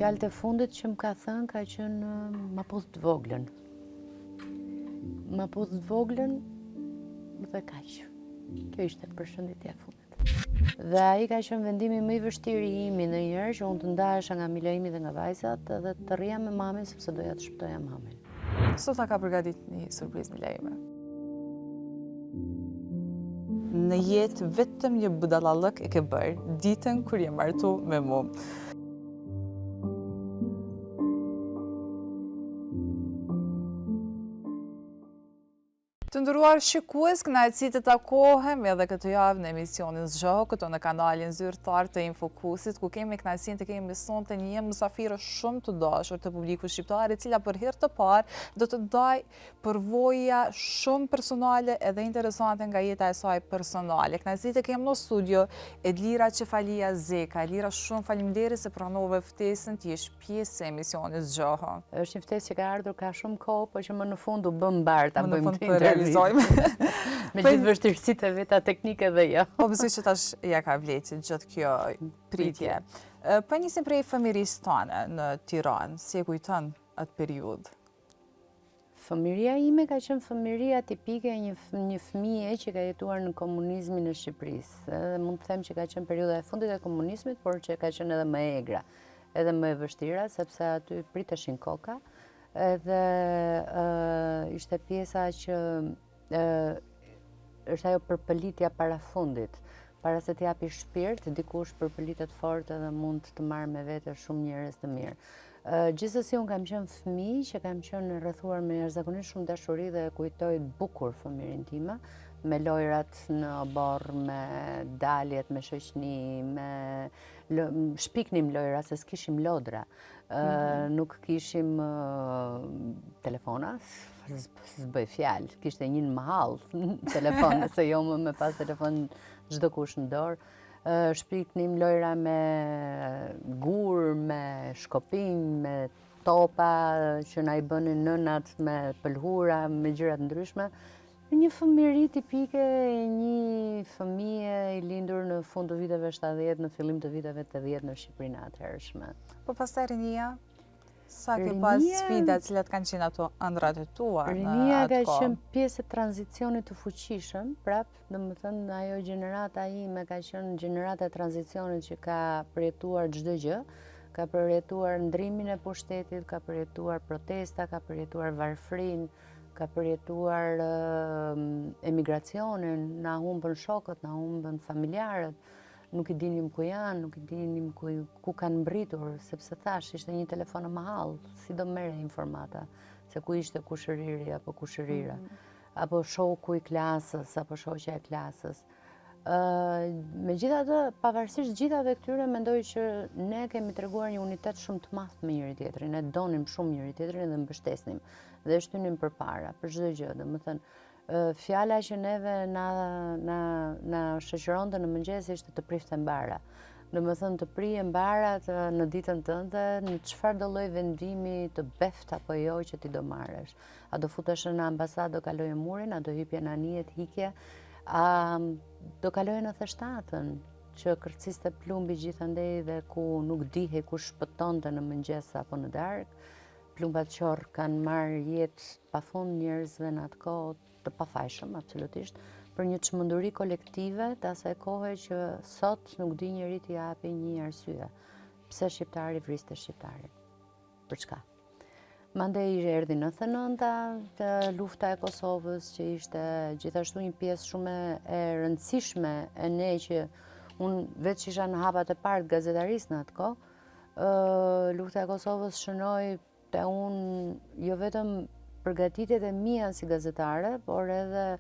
Fjalët e fundit që më ka thënë ka qenë ma pos të voglën. Ma pos të voglën dhe kaq. Kjo ishte përshëndetja e fundit. Dhe ai ka qenë vendimi më i vështirë i imi ndonjëherë që unë të ndahesha nga Mila imi dhe nga vajzat dhe të rrija me mamin sepse doja të shpëtoja mamin. Sot na ka përgatitur një surprizë Mila ime. Në jetë vetëm një budallallëk e ke bërë ditën kur je martu me mu. Të nderuar shikues, kënaqësi të takohem edhe këtë javë në emisionin Zgjohu, këtu në kanalin zyrtar të Infokusit, ku kemi kënaqësinë të kemi sonte një mysafire shumë të dashur të publikut shqiptar, e cila për herë të parë do të ndaj përvoja shumë personale edhe interesante nga jeta e saj personale. Kënaqësi të kemi në studio Edlira Çefalia Zeka. Edlira, shumë faleminderit se pranove ftesën të jesh pjesë e emisionit Zgjohu. Është një ftesë që ka ardhur ka shumë kohë, por që më në fund u bëm mbar ta bëjmë këtë me gjithë vështirësitë e veta teknike dhe jo. Po besoj që tash ja ka vlerë gjithë kjo pritje. Po nisim prej fëmirisë tënde në Tiranë, si e kujton atë periudhë? Fëmiria ime ka qenë fëmiria tipike e një fëmije që ka jetuar në komunizmin e Shqipërisë. Edhe mund të them që ka qenë periudha e fundit e komunizmit, por që ka qenë edhe më e egra, edhe më e vështira, sepse aty priteshin koka. Edhe ishte pjesa që është ajo përpëlitja para fundit, para se të japi shpirt, dikush përpëlitet fort edhe mund të marrë me vete shumë njerëz të mirë. Gjithsesi unë kam qenë fëmijë që kam qenë rrethuar me jashtëzakonisht shumë dashuri dhe kujtoj bukur fëmirin time, me lojrat në oborr, me daljet me shoqni, me shpiknim lojra se s'kishim lodra. Nuk kishim telefona, s'bëj fjalë, kishte një në mahall telefon, se jo më me pas telefon çdo kush në dorë. Shpiknim lojra me gur, me shkopim, me topa që na i bënin nënat, me pëlhura, me gjëra të ndryshme. Një fëmijëri tipike e një fëmije i lindur në fund të viteve 70, në fillim të viteve 80 në Shqipërinë e atëhershme. Po pastaj rinia, sa ke pas sfidat, cilat kanë qenë ato ëndrat e tua në atë kohë? Rinia ka qenë pjesë e tranzicionit të fuqishëm, domethënë ajo gjenerata ime ka qenë gjenerata e tranzicionit që ka përjetuar çdo gjë, ka përjetuar ndrimin e pushtetit, ka përjetuar protesta, ka përjetuar varfrinë, ka përjetuar emigracionin, na humbën shokët, na humbën familjarët, nuk i dinim ku janë, nuk i dinim ku kanë mbritur, sepse thash ishte një telefon në mahall, si do merre informata, se ku ishte kushëriri apo kushërira, apo shoku i klasës, apo shoqja e klasës. Megjithatë, pavarësisht gjithave këtyre, mendoj që ne kemi treguar një unitet shumë të madh me njëri tjetrin, ne donim shumë njëri tjetrin dhe mbështesnim dhe shtynim përpara për çdo gjë, domethënë fjala që neve na shoqëronte në mëngjes ishte të prifte mbara. Domethënë të prije mbarat në ditën tënde, në çfarë do lloj vendimi të beft apo jo që ti do marrësh. A do futesh në ambasadë, do kaloje murin, a do hypje në anijet hikje, a do kaloje në theshtatën që kërciste plumbi gjithandej dhe ku nuk dihej kush shpëtonte në mëngjes apo në darkë. Plumbat qorr kanë marrë jetë pafund njerëzve në atë kohë të pafajshëm, absolutisht, për një çmenduri kolektive të asaj kohe që sot nuk di njeri t'i japi një arsye. Pse shqiptari vriste shqiptarin? Për çka? Mandej erdhi 99-a, lufta e Kosovës, që ishte gjithashtu një pjesë shumë e rëndësishme e ne që unë veç isha në hapat e parë të gazetarisë në atë kohë. Lufta e Kosovës shënoi te unë jo vetëm përgatitjet e mia si gazetare, por edhe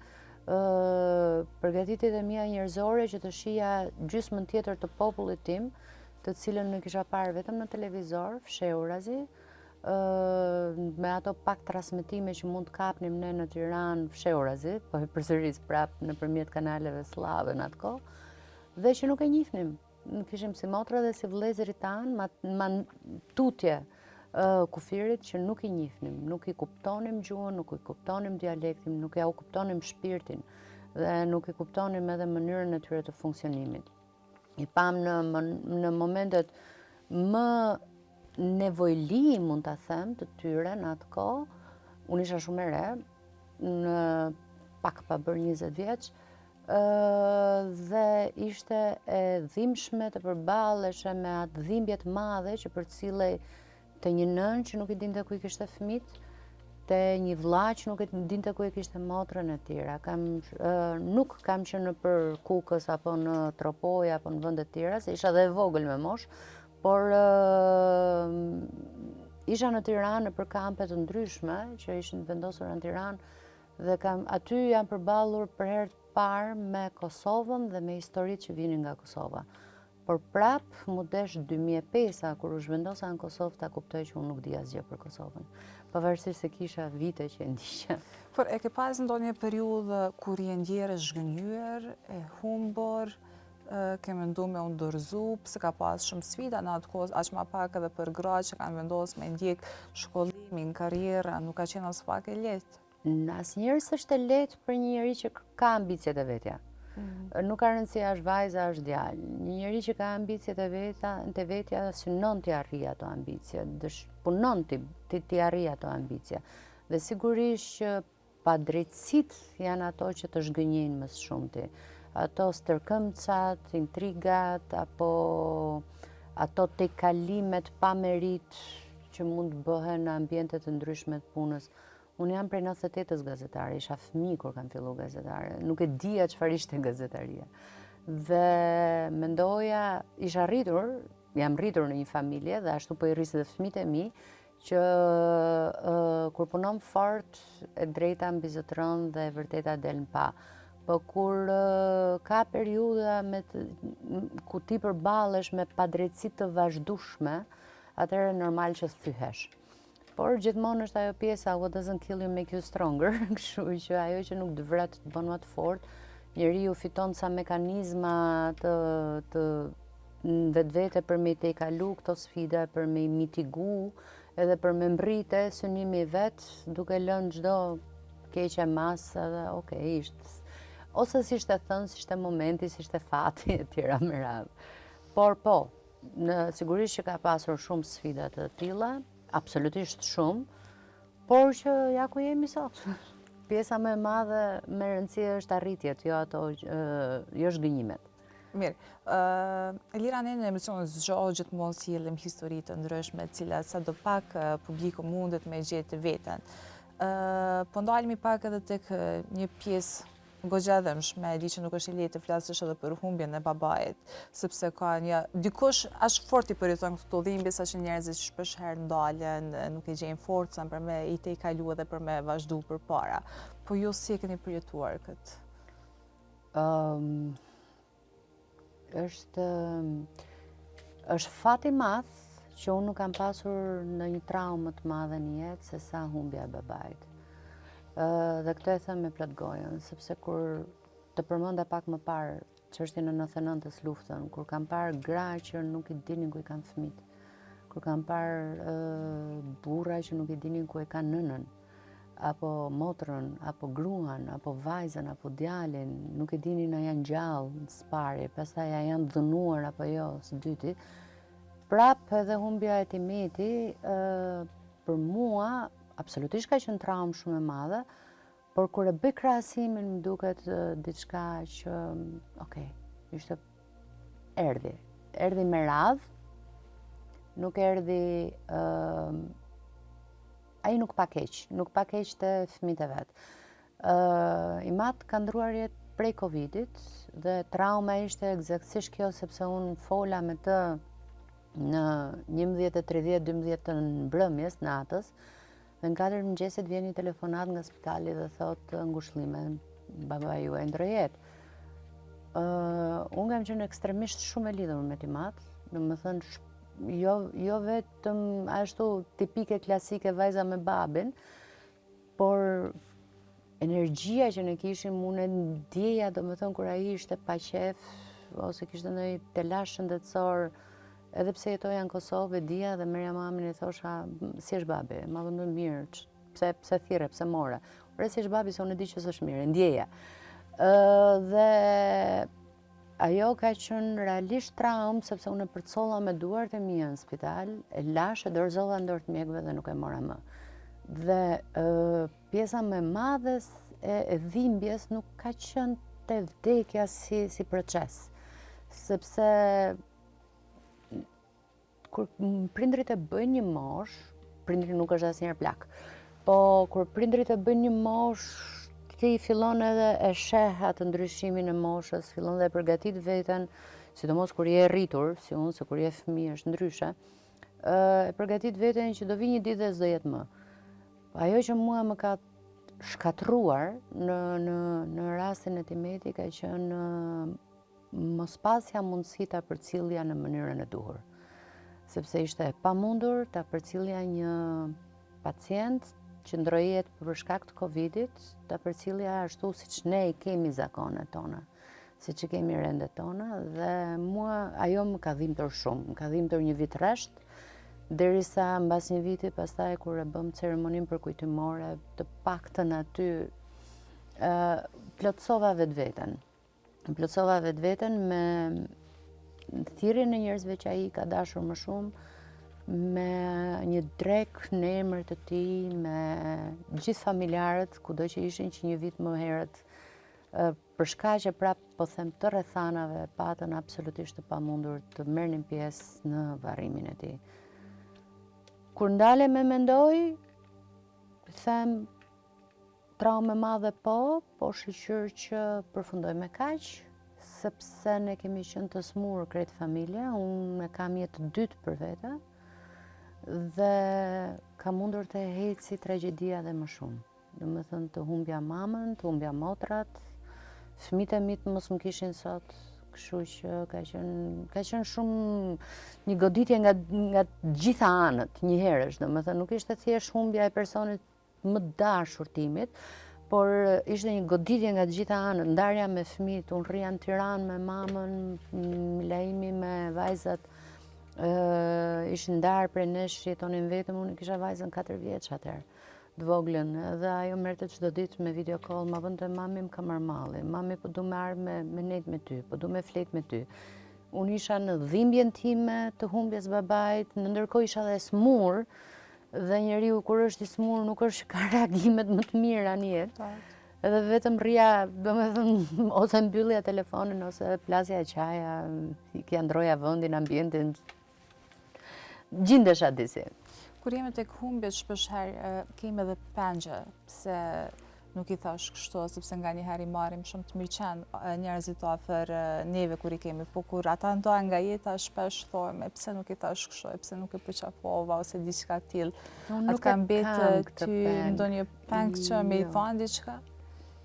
përgatitjet e mia njerëzore që të shija gjysmën tjetër të popullit tim, të cilën nuk isha parë vetëm në televizor, fshehurazi, me ato pak transmetime që mund të kapnim ne në Tiranë fshehurazi, po e përsëris prapë nëpërmjet kanaleve slave në atë kohë, dhe që nuk e njihnim. Nuk ishim si motra dhe si vëllezërit tanë, ma tutje kufirit që nuk i njihnim, nuk i kuptonim gjuhën, nuk i kuptonim dialektin, nuk ja u kuptonim shpirtin dhe nuk i kuptonim edhe mënyrën e tyre të funksionimit. I pam në momentet më nevojli, mund ta them, të tyre në atë kohë, unë isha shumë e re, në pak pa bërë 20 vjeç, dhe ishte e dhimbshme të përballeshe me atë dhimbje të madhe që përcillej te një nën që nuk i dinte ku i kishte fëmijët, te një vlla që nuk e dinte ku e kishte motrën e tjera. Nuk kam qenë nëpër Kukës apo në Tropoj apo në vende të tjera, se isha dhe e vogël me moshë, por isha në Tiranë nëpër kampe të ndryshme që ishin vendosura në Tiranë dhe aty jam përballur për herë të parë me Kosovën dhe me historitë që vinin nga Kosova. Por prap mu desh 2005-a, kur u zhvendosa në Kosovë, ta kuptoj që unë nuk di asgjë për Kosovën. Pavarësisht se kisha vite që e ndiqja. Por e ke pas ndonjë periudhë kur je ndjerë zhgënjur, e humbur, ke mendu me u dorëzu, pse ka pas shumë sfida në atë kohë, aq ma pak edhe për gratë që kanë vendosur me ndjek shkollimin, karrierën, nuk ka qenë as pak e lehtë. Asnjëherë s'është e lehtë për një njeri që ka ambicjet e vetja. Nuk ka rëndësi është vajza, është djalë. Një njeri që ka ambicjet e vetja synon t'i arrijë ato ambicje, punon t'i arrijë ato ambicje. Dhe sigurisht që padrejtësitë janë ato që të zhgënjejnë më së shumti. Ato stërkëmcat, intrigat, apo ato tejkalimet pa merit që mund të bëhen në ambiente të ndryshme të punës. Unë jam prej 98-ës gazetare, isha fëmijë kur kam filluar gazetare, nuk e dija çfarë ishte gazetaria. Dhe mendoja, jam rritur në një familje dhe ashtu po i rris dhe fëmijët e mi, që kur punon fort, e drejta mbizotron dhe e vërteta del në pa. Po kur ka periudha ku ti përballesh me padrejtësi të vazhdueshme, atëherë normal që thyhesh. Por gjithmonë është ajo pjesa what doesn't kill you make you stronger, kështu që ajo që nuk të vret të bën më të fortë, njeriu fiton ca mekanizma të vetvete për me i tejkalu këto sfida, për me i mitigu, edhe për me mbrite synimi vet, duke lënë çdo keqe mas edhe okay, ose si ishte thënë, si ishte momenti, si ishte fati e tjera me radhë. Por po, sigurisht që ka pasur shumë sfida të tilla, absolutisht shumë, por që ja ku jemi sot. Pjesa më e madhe me rëndësi është arritjet, jo zhgënjimet. Mirë, Elira, ne në emisionin zgjohë gjithmonë sjellim histori të ndryshme, të cilat sado pak publiku mundet me gjetë veten. Po ndalemi pak edhe tek një pjesë goxha dhëmshme, e di që nuk është e lehtë të flasësh edhe për humbjen e babait, sepse ka dikush aq fort i përjeton këto dhimbje sa që njerëzit shpesh herë ndalen, nuk e gjejnë forcën për me i tejkalu edhe për me vazhdu përpara. Po ju si e keni përjetuar këtë? Është fat i madh që unë nuk kam pasur ndonjë traumë të madhe në jetë se sa humbja e babait. Dhe këtë e them me plot gojën, sepse kur të përmenda pak më parë çështjen e 99-s luftën, kur kam parë gra që nuk i dinin ku i kanë fëmijët, kur kam parë burra që nuk i dinin ku e kanë nënën, apo motrën, apo gruan, apo vajzën, apo djalin, nuk e dinin a janë gjallë së pari, pastaj a janë dhënuar apo jo së dyti. Prap edhe humbja e Timeti për mua absolutisht ka qenë traumë shumë e madhe, por kur e bëj krahasimin më duket diçka që, okay, ishte erdhi me radhë, nuk erdhi ai nuk pa keq te fëmijët e vet. Imat ka ndruar jetë prej Covidit dhe trauma ishte eksaktësisht kjo, sepse unë fola me të në 11:30, 12 të mbrëmjes natës. Dhe në 4 mëngjesit vjen një telefonat nga spitali dhe thotë ngushëllime, baba ju e ndërjet. Unë kam qenë ekstremisht shumë e lidhur me Timat, domethënë jo vetëm ashtu tipike klasike vajza me babin, por energjia që ne kishim, unë e ndjeja domethënë kur ai ishte pa qef ose kishte ndonjë telash shëndetësor. Edhe pse jetoja në Kosovë, dija dhe merja mamin e thosha, si është babi, ma vëndon mirë, pse thire, pse more. Ore si është babi, se unë e di që s'është mirë, ndjeja. Dhe ajo ka qenë realisht traumë, sepse unë e përcolla me duart e mia në spital, e lash, e dorëzova në dorë të mjekëve dhe nuk e mora më. Dhe pjesa më e madhe e dhimbjes nuk ka qenë te vdekja si proces, sepse kur prindrit e bëjnë një mosh, prindri nuk është asnjëherë plak, po kur prindrit e bëjnë një mosh, ti fillon edhe e sheh atë ndryshimin e moshës, fillon dhe e përgatit veten, sidomos kur je rritur, si unë, se kur je fëmijë është ndryshe, e përgatit veten që do vi një ditë dhe s'do jetë më. Ajo që mua më ka shkatruar në rastin e Timeti ka qenë mos pasja mundësi ta përcjellja në mënyrën e duhur. Sepse ishte e pamundur ta përcjellja një pacient që ndroi jetë për shkak të Covidit, ta përcjellja ashtu siç ne i kemi zakonet tona, siç i kemi rendet tona, dhe mua ajo më ka dhimbtur shumë, më ka dhimbtur një vit rresht, derisa mbas një viti pastaj kur e bëm ceremoninë përkujtimore, të paktën aty plotësova vetveten. Plotësova vetveten me thirrjen e njerëzve që ai ka dashur më shumë, me një drek në emër të tij, me gjithë familjarët, kudo që ishin, që një vit më herët, për shkaq që prap po them të rrethanave patën absolutisht të pamundur të merrnin pjesë në varrimin e tij. Kur ndalem e mendoj, them traumë e madhe po shiqyr që përfundoj me kaq, sepse ne kemi qenë të smurë krejt familja, unë e kam jetë të dytë për vete, dhe ka mundur të heci tragjedia dhe më shumë. Domethënë të humbja mamën, të humbja motrat, fëmijët e mi mos më kishin sot, kështu që ka qenë shumë një goditje nga gjitha anët, një herësh, domethënë nuk ishte thjesht humbja e personit më dashur timit, por ishte një goditje nga të gjitha anët, ndarja me fëmijët, unë rrija në Tiranë me mamën, lajmi me vajzat, ishin ndarë prej nesh, jetonin vetëm, unë kisha vajzën 4 vjeç atëherë, të voglën, dhe ajo merrte çdo ditë me video call, ma bënte mami më ka marrë malli, mami po du me ardhë me nejt me ty, po du me flet me ty. Unë isha në dhimbjen time të humbjes babait, në ndërkohë isha dhe smur, dhe njeriu kur është i smur nuk është që ka reagimet më të mira në jetë. Edhe vetëm rria, domethënë, ose mbyllja telefonin, ose plasja qaja, kja ndroja vendin, ambientin, gjindesha disi. Kur jemi tek humbjet, shpeshherë kemi edhe pengje, pse nuk i thash kështu, sepse nganjëherë i marrim shumë të mirëqen njerëzit afër neve kur i kemi, po kur ata ndohen nga jeta, shpesh thojmë, pse nuk i thash kështu, pse nuk e përqafova, ose diçka tillë. Atë ka mbetë ty ndonjë peng që me i thonë diçka?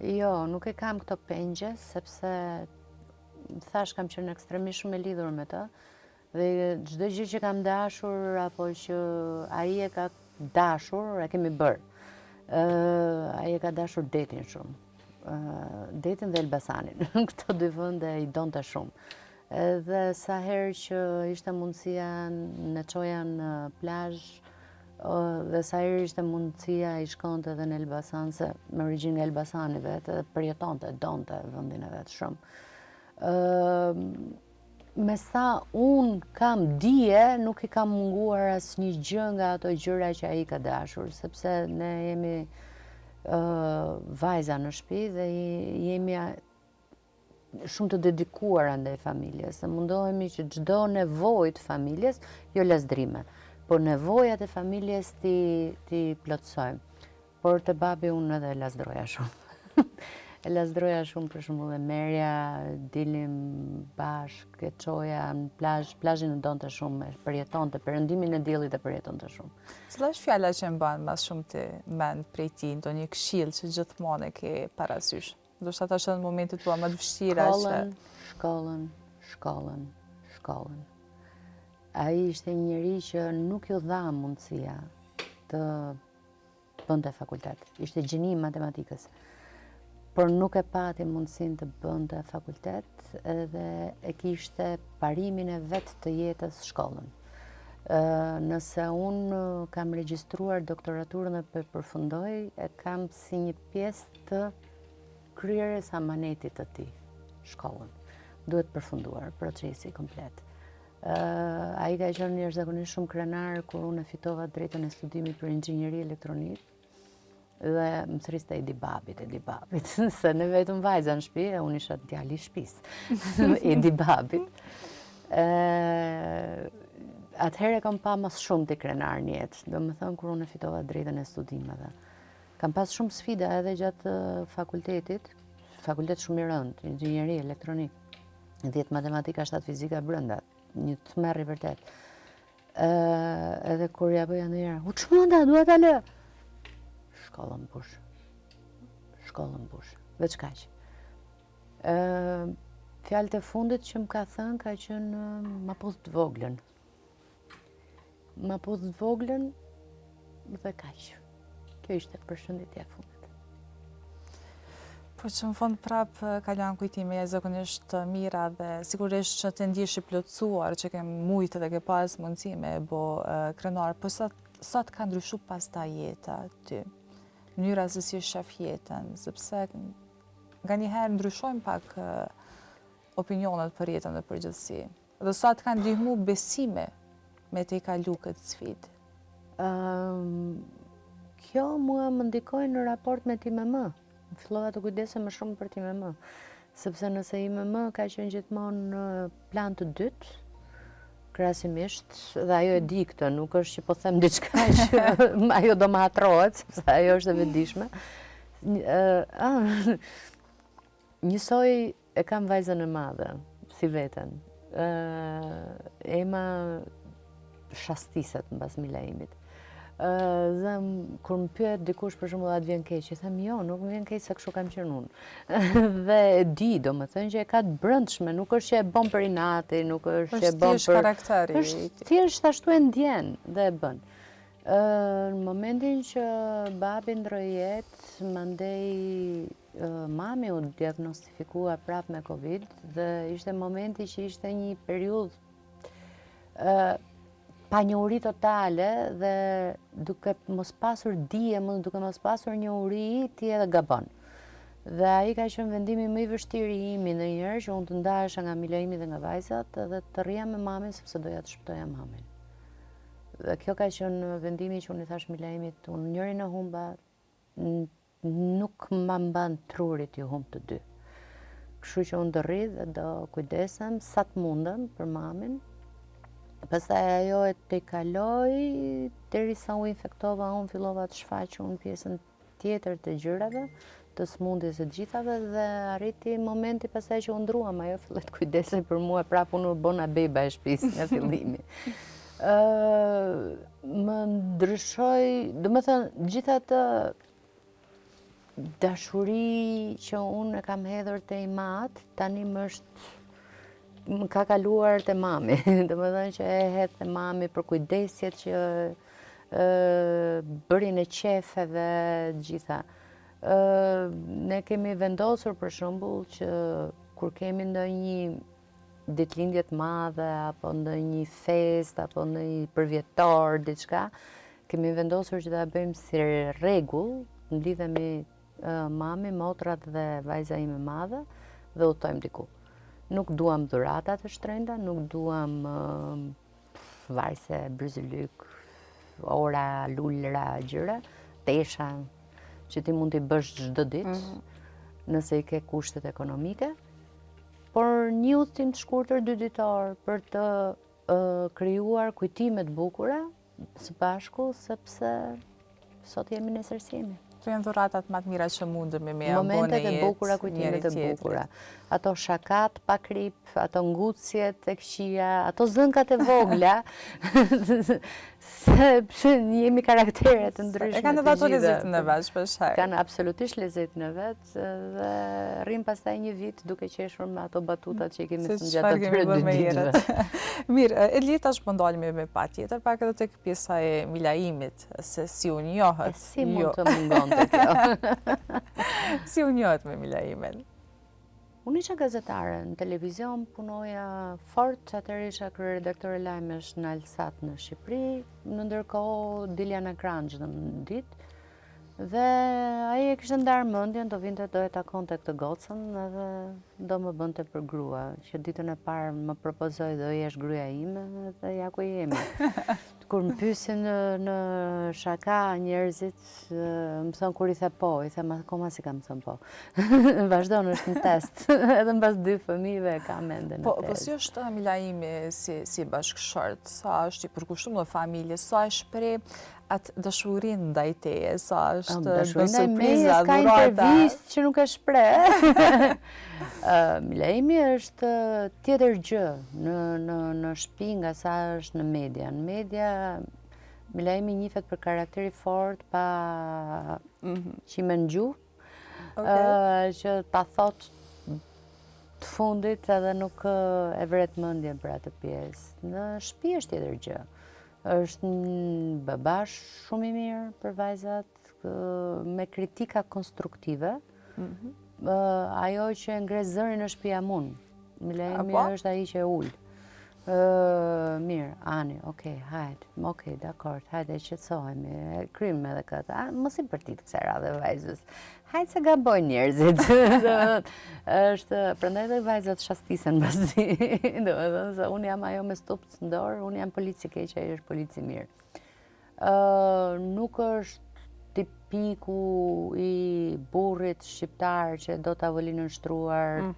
Jo, nuk e kam këto pengje, sepse thash kam qenë ekstremisht shumë e lidhur me të, dhe çdo gjë që kam dashur, apo që ai e ka dashur, e kemi bërë. Ai e ka dashur detin shumë. Detin dhe Elbasanin. Këto dy vende i donte shumë. Edhe sa herë që ishte mundësia në çoja në plazh, dhe sa herë ishte mundësia i shkonte edhe në Elbasan, se me origjinë Elbasani vetë, dhe përjetonte, donte vendin e vetë shumë. Me sa unë kam dije, nuk i kam munguar asnjë gjë nga ato gjëra që ai ka dashur, sepse ne jemi vajza në shtëpi dhe jemi shumë të dedikuara ndaj familjes. Se mundohemi që çdo nevojë të familjes, jo lasdrime, por nevojat e familjes ti plotësojmë. Por te babi unë edhe lasdroja shumë. E lasdroja shumë, për shembull, dhe merja, dilim bashkë, e çoja në plazh, plazhin e donte shumë, përjetonte, perëndimin e diellit e përjetonte shumë. Cila është fjala që mban mas shumë ti mend prej tij, ndonjë këshill që gjithmonë e ke parasysh? Ndoshta tash në momentet tua më të vështira shkollën. Ai ishte një njerëz që nuk ju dha mundësia të bënte fakultet. Ishte gjeni i matematikës. Por nuk e pati mundësinë të bënte fakultet, edhe e kishte parimin e vetë të jetës shkollën. Nëse unë kam regjistruar doktoraturën dhe përfundoj, e kam si një pjesë të kryerjes amanetit të tij, shkollën. duhet përfunduar procesi komplet. Ai ka qenë jashtëzakonisht shumë krenar kur unë fitova drejtën e studimit për inxhinieri elektronik dhe më thriste i di babit, se ne vetëm vajza në shtëpi, e unë isha djali i shtëpisë, i di babit. Atëherë kam pa mas shumë të krenar në jetë, do më thënë kur unë fitova drejtën e studimeve. Kam pas shumë sfida edhe gjatë fakultet shumë i rëndë, inxhinieri elektronik, 10 matematika, 7 fizika brenda, një të merri vërtet. Edhe kur ja bëja ndonjëherë, u çmenda, dua ta lë. Shkollën bush, veç kaq. Fjalët e fundit që më ka thënë ka qenë ma pos të voglën. Dhe kaq. Kjo ishte përshëndetja e fundit. Po që në fund prap kalon kujtime jashtëzakonisht të mira dhe sigurisht që të ndjesh i plotësuar që ke mujtë dhe ke pas mundësi me bo krenar, po sa të ka ndryshu pas ta jeta ty? Mënyra se si shef jetën, sepse nga njëherë ndryshojnë pak opinionet për jetën dhe përgjithësi. Dhe sa të ka ndihmu besime me të i kalu këtë sfidë? Kjo mua më ndikoi në raport me ti me më. Fillova të kujdesem më shumë për ti me më. Sepse nëse i me më ka qenë gjithmonë në plan të dytë, krahasimisht, dhe ajo e di këtë, nuk është që po them diçka që ajo do më hatrohet, sepse ajo është e vetëdijshme. Njësoj e kam vajzën e madhe, si veten. Ema shastiset mbas Milaimit. Dhe kur më pyet dikush për shembull a të vjen keq, i them jo, nuk më vjen keq se kështu kam qenë unë. Dhe e di, domethënë që e ka të brëndshme, nuk është që e bën për inati, nuk është që e bën për karakteri. Është thjesht ashtu e ndjen dhe e bën. Në momentin që babi ndroi jetë, mandej mami u diagnostifikua prap me Covid dhe ishte momenti që ishte një periudhë pa njohuri totale dhe duke mos pasur dije, duke mos pasur njohuri, ti edhe gabon. Dhe ai ka qenë vendimi më i vështirë i imi ndonjëherë që unë të ndahesha nga Milaimi dhe nga vajzat dhe të rrija me mamin sepse doja të shpëtoja mamin. Dhe kjo ka qenë vendimi që unë i thash Milaimit, unë njërin e humba, nuk ma mban trurit ju humb të dy. Kështu që unë do rri dhe do kujdesem sa të mundem për mamin. Pastaj ajo e të kaloi, derisa u infektova, unë fillova të shfaq unë pjesën tjetër të gjërave, të smundjes së gjithave dhe arriti momenti pastaj që u ndruam, ajo filloi të kujdesej për mua, prapë unë u bona beba e shtëpisë nga fillimi. Më ndryshoi, domethënë gjithë atë dashuri që unë e kam hedhur te i mat, tani më ka kaluar te mami, domethënë që e hedh te mami për kujdesjet që bërin e qefeve, gjitha. Ne kemi vendosur për shembull që kur kemi ndonjë ditëlindje të madhe apo ndonjë festë apo ndonjë përvjetor diçka, kemi vendosur që ta bëjmë si rregull, mblidhemi mami, motrat dhe vajza ime e madhe dhe udhtojmë diku. Nuk duam dhurata të shtrenjta, nuk duam varse, bryzylyk, ora, lulra, gjëra, tesha, që ti mund t'i bësh çdo ditë, nëse i ke kushtet ekonomike, por një udhtim të shkurtër 2 ditor për të krijuar kujtime të bukura së bashku, sepse sot jemi, nesër s'jemi. Këto janë dhuratat më të mira që mundemi me ambon në jetë. Momentet e bukura, kujtimet e bukura. Ato shakat pa krip, ato ngucjet e këqija, ato zënkat e vogla, sepse jemi karaktere të ndryshme. E kanë edhe ato lezetin e vet, shpesh. Kanë absolutisht lezetin e vet dhe rrim pastaj një vit duke qeshur me ato batutat që i kemi thënë gjatë atyre 2 ditëve. Mirë, Elia tash po ndalemi me patjetër, pak edhe tek pjesa e Milaimit, se si u njohët. Si mund të mungonte kjo? Si u njohët me Milaimin? Unë isha gazetare, në televizion punoja fort, atëherë isha kryeredaktore lajmesh në Alsat në Shqipëri, në ndërkohë dilja në ekran çdo ditë. Dhe ai e kishte ndarë mendjen, do vinte do e takonte këtë gocën edhe do më bënte për grua, që ditën e parë më propozoi do jesh gruaja ime dhe ja ku jemi. Kur më pyesin në shaka njerëzit, më thon kur i the po, i them akoma si kam thënë po. Vazhdon është në test, edhe mbas 2 fëmijëve e kam mendën. Po si është Milaimi si bashkëshort, sa është i përkushtuar në familje, sa e shpreh atë dashurinë ndaj teje, sa është surpriza, ka intervistë që nuk e shpreh. Milaimi është tjetër gjë në shtëpi nga sa është në media. Në media Milaimi njihet për karakteri fort, pa qime në gjuhë, që ta thot të fundit edhe nuk e vret mendjen për atë pjesë. Në shtëpi është tjetër gjë. Është një babash shumë i mirë për vajzat, me kritika konstruktive. Ajo që ngre zërin është pijam unë. Milaimi është ai që e ul. Mirë, Ani, okej, hajde, dakord, hajde, qetësohemi, kryjmë edhe këtë. Mos i përtit kësaj radhe vajzës. Hajde se gabojnë njerëzit. Prandaj edhe vajzat shastisen mbasi. Domethënë se unë jam ajo me stopës në dorë, unë jam polici keq, ai është polici mirë. Nuk është tipiku i burrit shqiptar që do tavolinën shtruar,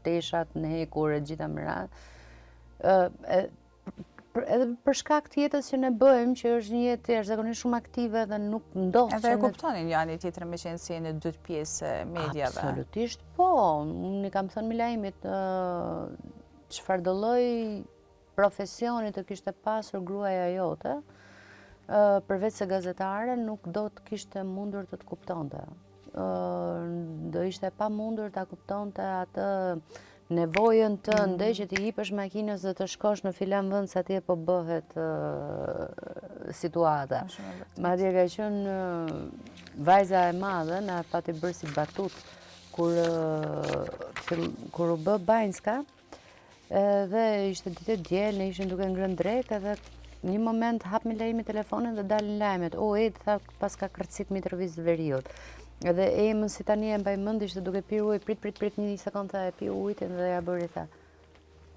teshat në hekur e gjitha më radhë. Edhe për shkak të jetës që ne bëjmë, që është një jetë jashtëzakonisht shumë aktive dhe nuk ndodh. Edhe e kuptonin janë tjetër me qenë si në dy pjesë mediave. Absolutisht po. Unë i kam thënë Milajmit çfarë do lloj profesioni të kishte pasur gruaja jote, përveç se gazetare, nuk do të kishte mundur të të kuptonte. Do ishte pa mundur ta kuptonte atë nevojën tënde që ti jepësh makinës dhe të shkosh në filan vend se atje po bëhet situata. Madje ka qenë vajza e madhe, na pati bërë si batut kur u bë Banjska, dhe ishte ditë diel, ne ishim duke ngrënë drekë edhe një moment hap Milaimi telefonin dhe dalin lajmet. Tha pas ka kërcit Mitrovic Veriut. Edhe emën si tani e mbaj mend ishte duke pirë ujë, prit një sekond tha e pi ujin dhe ja bëri tha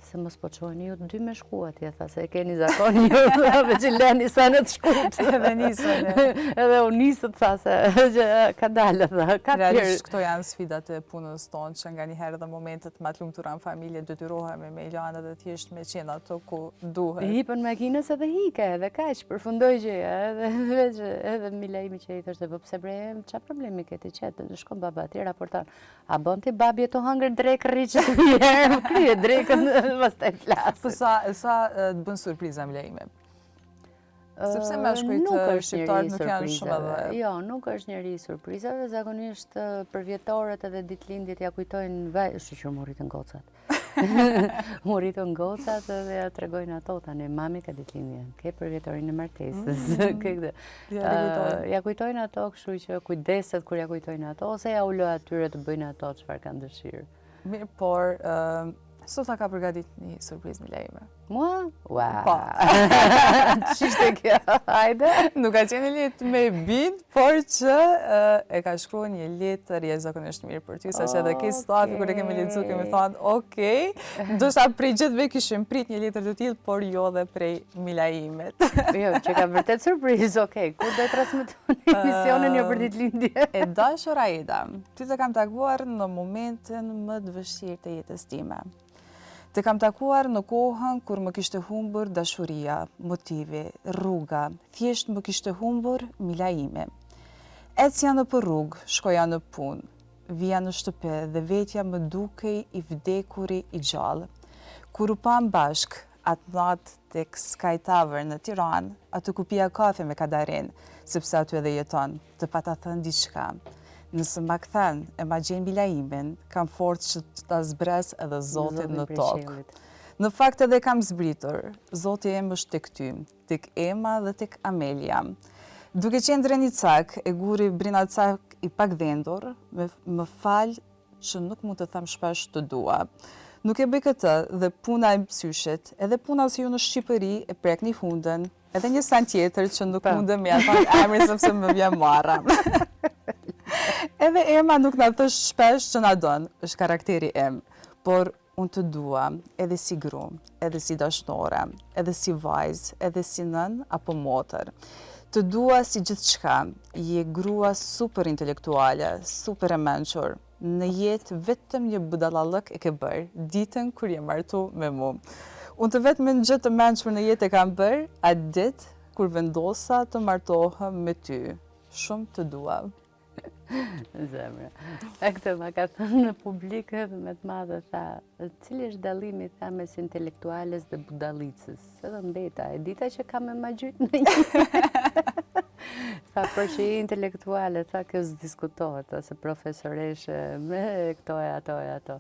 se mos po çojeni ju 2 me shku atje, tha se e keni zakon ju, veç që leni sa në të shkut. Edhe nisën. Edhe u nisët tha se ka dalë, tha, ka tjerë. Realisht këto janë sfidat e punës tonë, që nga njëherë dhe momentet më të lumtura në familje detyrohemi me lanë dhe thjesht me qenë ato ku duhet. Hipën makinës edhe hike, edhe kaq, përfundoi gjëja, edhe Milaimi që i thoshte, po pse bre, çfarë problemi ke ti qetë, shkon baba ti raporton. A bën ti babi të hangër drekë rriçë herë, krye drekën pastaj flas. Po sa të bën surpriza Milaimi? Sepse meshkujt shqiptarët nuk janë shumë edhe. Jo, nuk është njeri i surprizave, zakonisht për vjetorët edhe ditëlindjet ja kujtojnë shoqër mu rritën gocat. Mu rritën gocat dhe ja tregojnë ato tani, mami ka ditëlindje, ke për vjetorin e martesës, ja kujtojnë ato, kështu që kujdeset kur ja kujtojnë ato, ose ja u lë atyre të bëjnë ato çfarë kanë dëshirë. Mirë, por sot ta ka përgatit një surprizë Milaimi. Mua? Wow. Po. Ç'ishte kjo? Hajde. Nuk ka qenë letë me bind, por që e ka shkruar një letër jashtëzakonisht mirë për ty, saqë edhe ke stafi kur e kemi lexuar kemi thënë, "Okej, ndoshta prej gjithëve kishim prit një letër të tillë, por jo dhe prej Milaimit." Jo, që ka vërtet surprizë, okej. Kur do të transmetojmë emisionin jo për ditëlindje? E dashur Aida, ty të kam takuar në momentin më të vështirë të jetës time. Të kam takuar në kohën kur më kishte humbur dashuria, motivi, rruga, thjesht më kishte humbur Milaimi. Ecja në për rrugë, shkoja në punë, vija në shtëpi dhe vetja më dukej i vdekuri i gjallë. Kur u pam bashk, atë natë tek Sky Tavern në Tiranë, aty ku pija kafe me Kadarin, sepse aty edhe jeton, të pata thënë diçka. Nëse ma këthen e ma gjenë Milaimin, kam forcë që ta zbres edhe Zotin në tokë. Në fakt edhe kam zbritur, Zoti em është tek ty, tek Ema dhe tek Amelia. Duke qenë dreni cak, e guri brina cak i pak dhendur, më falë që nuk mund të them shpesh të dua. Nuk e bëj këtë dhe puna e psyshet, edhe puna si ju në Shqipëri e prek një hundën, edhe një san tjetër që nuk mundem ja thonë emrin sepse më vjen marra. Edhe Ema nuk na thësh shpesh që na don, është karakteri im, por unë të dua edhe si gru, edhe si dashnore, edhe si vajzë, edhe si nën apo motër. Të dua si gjithçka, je grua super intelektuale, super e mençur. Në jetë vetëm një budallallëk e ke bërë, ditën kur je martu me mu. Unë të vetëm gjë të mençur në jetë e kam bërë, atë ditë kur vendosa të martohem me ty. Shumë të dua. Zemre. E këtë ma ka thënë në publikët me të madhe, tha, cili është dallimi, tha, mes intelektuales dhe budallicës. Edhe mbeta, e dita që kam e ma gjytë në një. Tha, për që i intelektuale, tha, kjo s'diskutohet, ose profesoreshe, me këto e ato.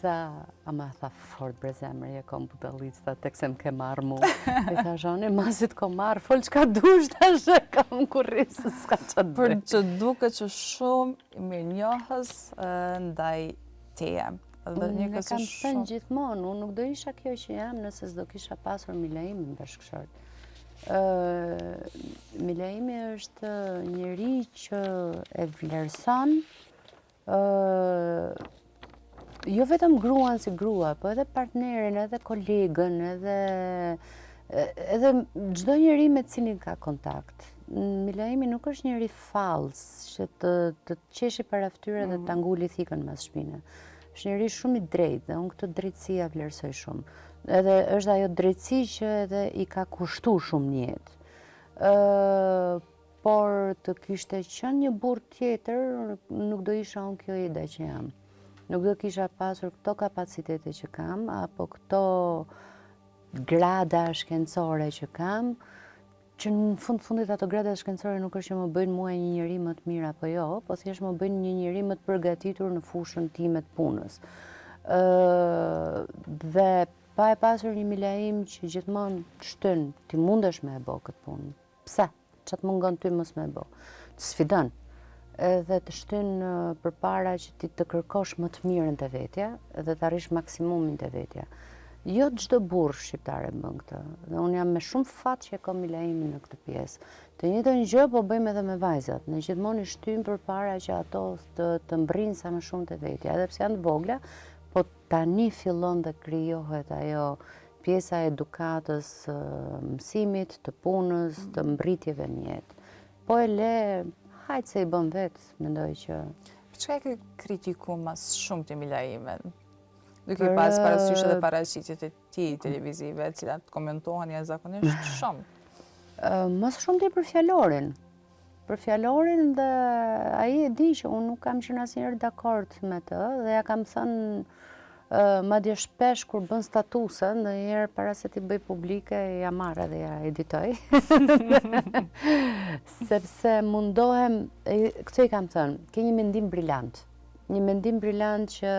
Sa, ama tha, fort bre zemre, je kom budallicë, tha, tek se m'ke marrë mu. E tha, zhoni, masit ko marrë, fol qka dush, tha, shë kam kurrisë, s'ka që të Për që duke që shumë i mirë njohës ndaj teje. Unë kam thënë gjithmonë, unë nuk do isha kjo që jam nëse s'do kisha pasur Milaimin bashkëshort. Milaimi është njëri që e vlerëson jo vetëm gruan si grua, po edhe partnerin, edhe kolegën, edhe çdo njeri me cilin ka kontakt. Milaimi nuk është njëri fals që të qeshi para fytyre dhe të nguli thikën mas shpine. Është njëri shumë i drejtë dhe unë këtë drejtësia vlerësoj shumë. Edhe është ajo drejtësi që edhe i ka kushtu shumë në jetë. Por të kishte qenë një burr tjetër, nuk do isha unë kjo ida që jam. Nuk do kisha pasur këto kapacitete që kam, apo këto grada shkencore që kam, që në fundit ato grada shkencore nuk është që më bëjnë mua një njeri më të mirë apo jo, po thjesht më bëjnë një njeri më të përgatitur në fushën time të punës. Dhe pa e pasur një Milaim që gjithmonë të shtyn, ti mundesh me e bo këtë punë. Pse? Që të mungon ty mos me e bo? Të sfidon. Edhe të shtyn përpara që ti të kërkosh më të mirën të vetja dhe të arrish maksimumin të vetja. Jo çdo burr shqiptar e bën këtë. Dhe unë jam me shumë fat që e kam Milaimin në këtë pjesë. Të njëjtën gjë po bëjmë edhe me vajzat. Ne gjithmonë i shtym përpara që ato të mbrijnë sa më shumë të vetja, edhe pse janë të vogla, po tani fillon të krijohet ajo pjesa e edukatës, mësimit, të punës, të mbritjeve në jetë. Po e le, hajtë se i bën vetë, mendoj që... Për çka e ke kritiku mas shumë të Milaimin? Duke pas parasysh edhe paraqitjet e tij televizive, të cilat komentohen jashtëzakonisht shumë. Mas shumë ti për fjalorin. Për fjalorin dhe ai e di që unë nuk kam qenë asnjëherë dakord me të dhe ja kam thënë madje shpesh kur bën statuse, ndonjëherë para se t'i bëj publike ja marr edhe ja editoj. Sepse mundohem, këtë i kam thënë, ke një mendim brillant. Një mendim brillant që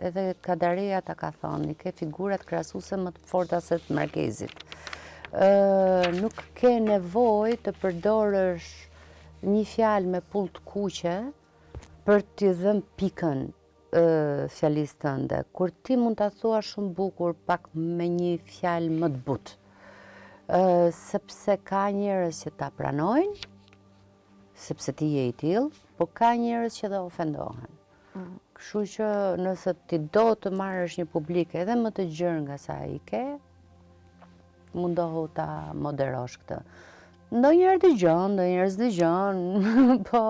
edhe Kadareja ta ka thonë, ke figurat krahasuese më të forta se të Markezit. Nuk ke nevojë të përdorësh një fjalë me pull të kuqe për t'i dhënë pikën fjalisë tënde, kur ti mund ta thuash shumë bukur pak me një fjalë më të butë. Sepse ka njerëz që ta pranojnë, sepse ti je i tillë, po ka njerëz që dhe ofendohen. Kështu që nëse ti do të marrësh një publik edhe më të gjerë nga sa i ke, mundohu ta moderosh këtë. Ndonjëherë dëgjon, ndonjëherë s'dëgjon, po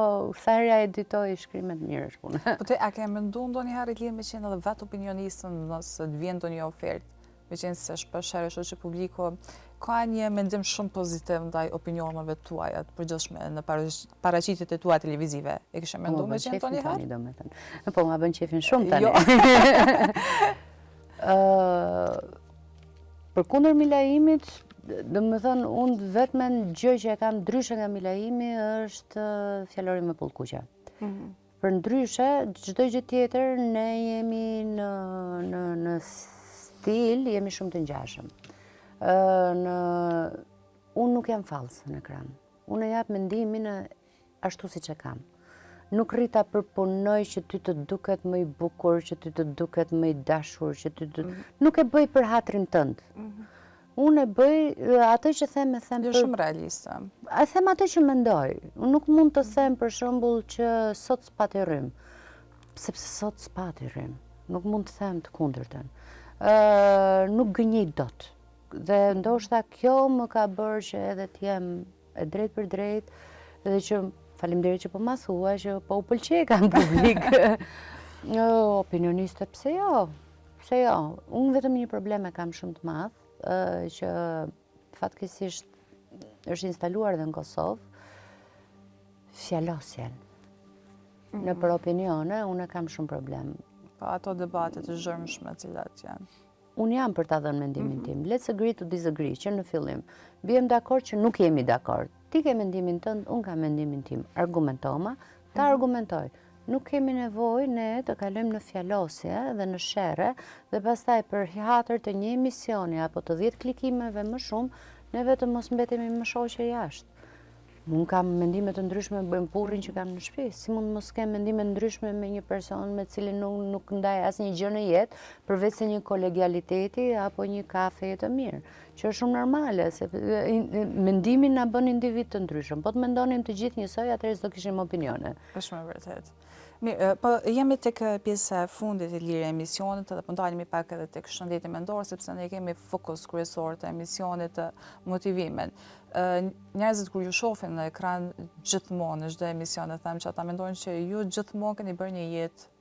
tharja editoj shkrimet mirë është punë. Po ti a ke menduar ndonjëherë lidhur me qenë edhe vetë opinionistën nëse të vjen ndonjë ofertë, meqense shpeshherë shoqë që publiku ka një mendim shumë pozitiv ndaj opinioneve tuaja të përgjithshme në paraqitjet e tua televizive. E kishe menduar me qenë ndonjëherë? Po ma bën qefin shumë tani. Përkundër Milaimit, domethënë unë vetëm gjë që e kam ndryshe nga Milaimi është fjalori me pull kuqe. Për ndryshe, çdo gjë tjetër ne jemi në stil, jemi shumë të ngjashëm. Unë nuk jam falsë në ekran. Unë e jap mendimin ashtu siç e kam. Nuk rrita përpunoj që ty të duket më i bukur, që ty të duket më i dashur, që ty të... Nuk e bëj për hatrin tënd. Unë e bëj atë që them Jo shumë realiste. A them atë që mendoj. Unë nuk mund të them për shembull që sot s'pati rrym, sepse sot s'pati rrym. Nuk mund të them të kundërtën. Nuk gënjej dot. Dhe ndoshta kjo më ka bërë që edhe të jem e drejt për drejt dhe që faleminderit që po ma thua që po u pëlqej ka në publik. Opinioniste, pse jo? Pse jo? Unë vetëm një problem e kam shumë të madh, që fatkeqësisht është instaluar edhe në Kosovë, fjalosjen. Në për opinione, unë e kam shumë problem. Pa ato debate të zhërmshme cilat janë. Unë jam për ta dhënë mendimin tim. Let's agree to disagree, që në fillim. Bijem dakord që nuk jemi dakord. Ti ke mendimin tënd, unë kam mendimin tim. Argumentoma, ta argumentoj. Nuk kemi nevojë ne të kalojmë në fjalosje dhe në sherre dhe pastaj për hihatër të një emisioni apo të 10 klikimeve më shumë, ne vetëm mos mbetemi më shoqë jashtë. Unë kam mendime të ndryshme bëjmë burrin që kam në shtëpi. Si mund mos kem mendime të ndryshme me një person me cilin nuk ndaj asnjë gjë në jetë, përveç se një kolegialiteti apo një kafe të mirë, që është shumë normale, se mendimin na bën individ të ndryshëm. Po të mendonim të gjithë njësoj, atëherë s'do kishim opinione. Është me vërtet. Mirë, po jemi tek pjesa e fundit e lirë e emisionit dhe po ndalemi pak edhe tek shëndeti mendor, sepse ne kemi fokus kryesor të emisionit të motivimin. Njerëzit kur ju shohin në ekran gjithmonë në çdo emision e them që ata mendojnë që ju gjithmonë keni bërë një jetë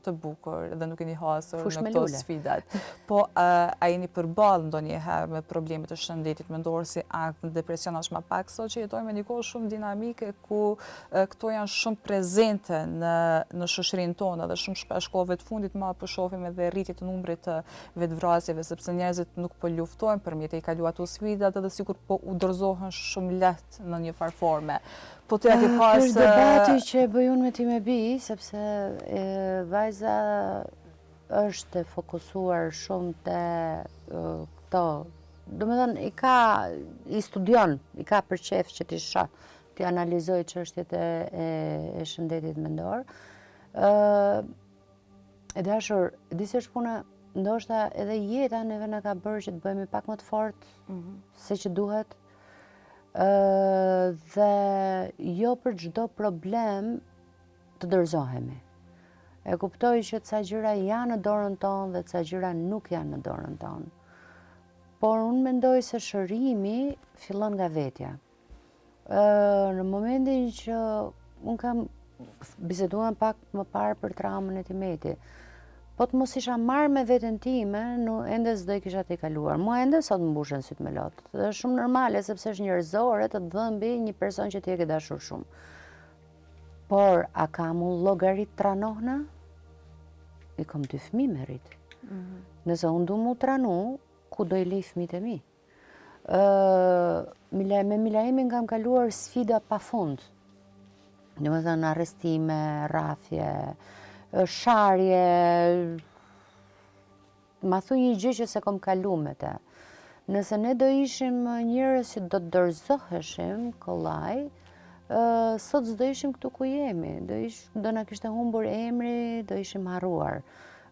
të bukur dhe nuk keni hasur në këto sfidat. Po a jeni përballë ndonjëherë me probleme të shëndetit mendor si ankth, depresion as më pak sot që jetojmë në një kohë shumë dinamike ku këto janë shumë prezente në shoqërinë tonë dhe shumë shpesh kohëve të fundit më po shohim edhe rritje të numrit të vetvrasjeve sepse njerëzit nuk po luftojnë përmjet e kaluar ato sfidat edhe sikur po u dorëzohen shumë lehtë në një farë forme. Po të ke pas është debati që bëj unë me ti me bi, sepse vajza është e fokusuar shumë te këto. Domethënë i studion, i ka për qef që t'i shoh, t'i analizoj çështjet e shëndetit mendor. E dashur, di se është puna, ndoshta edhe jeta neve na ka bërë që të bëhemi pak më të fortë se që duhet. Dhe jo për çdo problem të dorëzohemi. E kuptoj që ca gjëra janë në dorën tonë dhe ca gjëra nuk janë në dorën tonë. Por unë mendoj se shërimi fillon nga vetja. Në momentin që unë kam biseduar pak më parë për traumën e Timeti, po të mos isha marrë me veten time, ende s'do i kisha t'i kaluar. Mua ende sot më mbushen syt me lot. Dhe është shumë normale sepse është njerëzore të dhëmbi një person që ti e ke dashur shumë. Por a kam unë llogarit tranohna? I kam 2 fëmijë me rrit. Nëse unë du mu tranu, ku do i lej fëmijët e mi? Me Milaimin kam kaluar sfida pafund. Domethënë arrestime, rrafje, sharje, ma thuj një gjë që se kom kalu me te. Nëse ne do ishim njerëz që do të dorëzoheshim kollaj, sot s'do ishim këtu ku jemi, do na kishte humbur emri, do ishim harruar.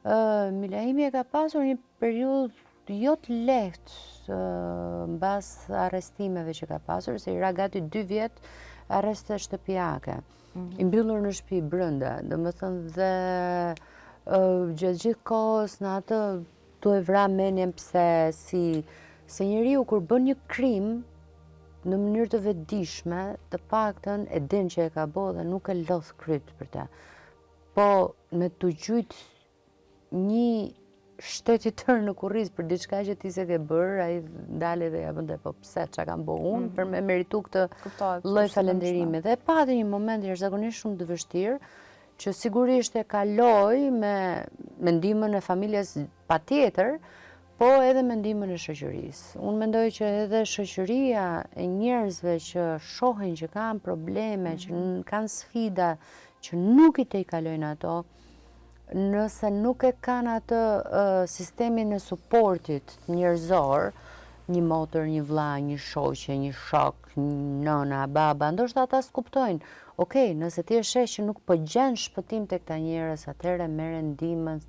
Milaimi e ka pasur një periudhë jo të lehtë mbas arrestimeve që ka pasur, se i ra gati 2 vjet arreste shtëpiake. I mbyllur në shtëpi brenda, domethënë dhe gjatë gjithë kohës në atë tu e vra mendjen pse se njeriu kur bën një krim në mënyrë të vetëdijshme, të paktën e din që e ka bërë dhe nuk e lodh kryt për ta. Po me të gjujt një shteti tërë në kurriz për diçka që ti se ke bërë, ai ndale dhe ja bënte po pse çka kam bërë unë për me meritu këtë lloj falënderimi. Dhe pati një moment jashtëzakonisht shumë të vështirë, që sigurisht e kaloj me ndihmën e familjes patjetër, po edhe me ndihmën e shoqërisë. Unë mendoj që edhe shoqëria e njerëzve që shohin që kanë probleme, që kanë sfida, që nuk i kalojnë ato, nëse nuk e kanë atë sistemin e suportit njerëzor, një motër, një vlla, një shoqe, një shok, nëna, baba, ndoshta ata s'kuptojnë. Okej, nëse ti e sheh që nuk po gjen shpëtim tek këta njerëz, atëherë merre ndihmën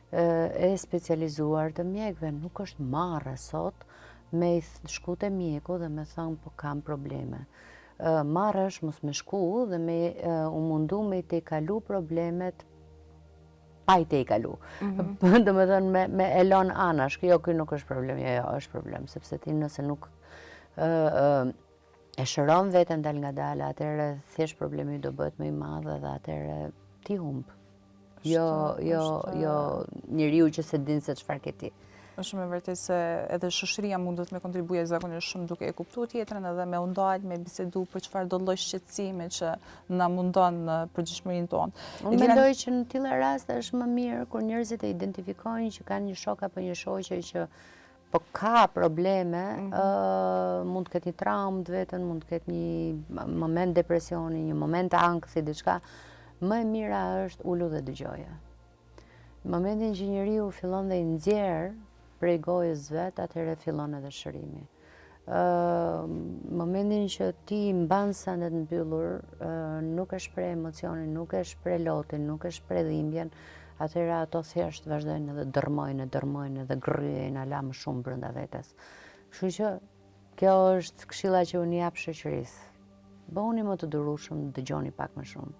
e specializuar të mjekëve. Nuk është marrë sot, me i shku te mjeku dhe me thënë po kam probleme. Marrësh mos me shku dhe me u mundu me i te kalu problemet pa i te i kalu. Dhe me thënë me elon anash, jo, kjo nuk është problem, jo, është problem, sepse ti nëse nuk e shëron veten dal nga dala, atëherë thjesht problemi do bëhet më i madh dhe atëherë ti humb. Jo njeriu që se din se çfarë ke ti. Është shumë e vërtetë se edhe shoqëria mundet me kontribuje zakonisht shumë duke e kuptuar tjetrën edhe me u ndal, me bisedu për çfarë do lloj shqetësimi që na mundon në përgjithshmërinë tonë. Unë mendoj që në tilla raste është më mirë kur njerëzit e identifikojnë që kanë një shok apo një shoqe që po ka probleme, mund të ketë një traumë të vetën, mund të ketë një moment depresioni, një moment ankthi, diçka, më e mira është ulu dhe dëgjoja. Në momentin që njeriu fillon dhe i nxjerr prej gojës vet, atëherë fillon edhe shërimi. Momentin që ti mban sandet mbyllur, nuk e shpreh emocionin, nuk e shpreh lotin, nuk e shpreh dhimbjen, atëherë ato thjesht vazhdojnë edhe dërmojnë edhe grryejnë ala më shumë brenda vetes. Kështu që kjo është këshilla që unë jap shoqërisë. Bëhuni më të durueshëm, dëgjoni pak më shumë.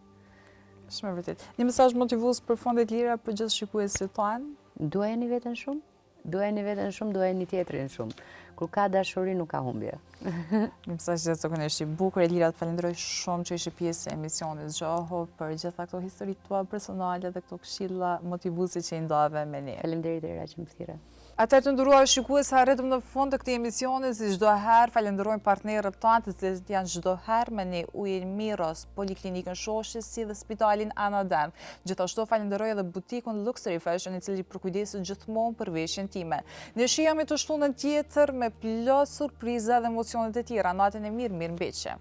Shumë e vërtetë. Një mesazh motivues për fondet lira për gjithë shikuesit tanë? Duajeni veten shumë? Duajeni veten shumë, duajeni tjetrin shumë. Kur ka dashuri nuk ka humbje. Një mesazh që zakonisht i bukur. Elira, të falenderoj shumë që ishe pjesë e emisionit Zgjohu për gjitha këto historitë tua personale dhe këto këshilla motivuese që i ndave me ne. Faleminderit Era që më thirrë. Atëherë të nderuar shikues, arritëm në fund të këtij emisioni, si çdo herë falenderojmë partnerët tanë, të cilët janë çdo herë me ne, Ujin Miros, Poliklinikën Shoqës si dhe Spitalin Anadem. Gjithashtu falenderoj edhe butikun Luxury Fashion, i cili përkujdeset gjithmonë për veshjen time. Ne shihemi të shtunën tjetër me plot surpriza dhe emocione të tjera. Natën e mirë, mirëmbëjtje.